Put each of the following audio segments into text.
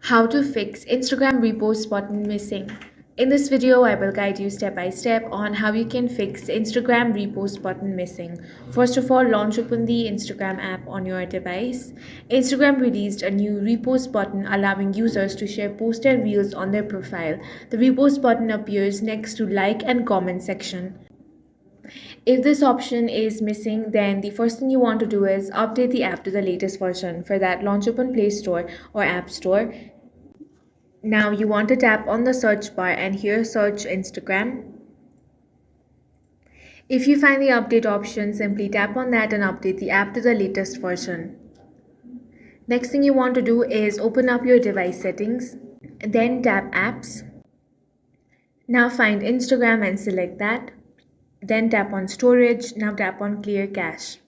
How to fix Instagram repost button missing. In this video, I will guide you step by step on how you can fix Instagram repost button missing. First of all, launch open the Instagram app on your device. Instagram released a new repost button allowing users to share posted reels on their profile. The repost button appears next to like and comment section. If this option is missing, then the first thing you want to do is update the app to the latest version. For that, launch open Play Store or App Store. Now you want to tap on the search bar and here search Instagram. If you find the update option, simply tap on that and update the app to the latest version. Next thing you want to do is open up your device settings, then tap apps. Now find Instagram and select that. Then tap on storage. Now tap on clear cache.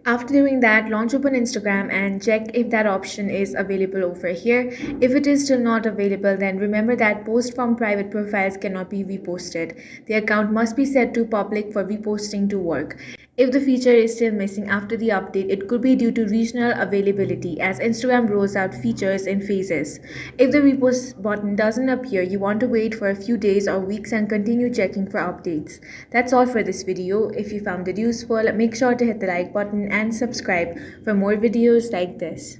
After doing that, launch open Instagram and check if that option is available over here. If it is still not available, then remember that posts from private profiles cannot be reposted. The account must be set to public for reposting to work. If the feature is still missing after the update, it could be due to regional availability as Instagram rolls out features in phases. If the repost button doesn't appear, you want to wait for a few days or weeks and continue checking for updates. That's all for this video. If you found it useful, make sure to hit the like button and subscribe for more videos like this.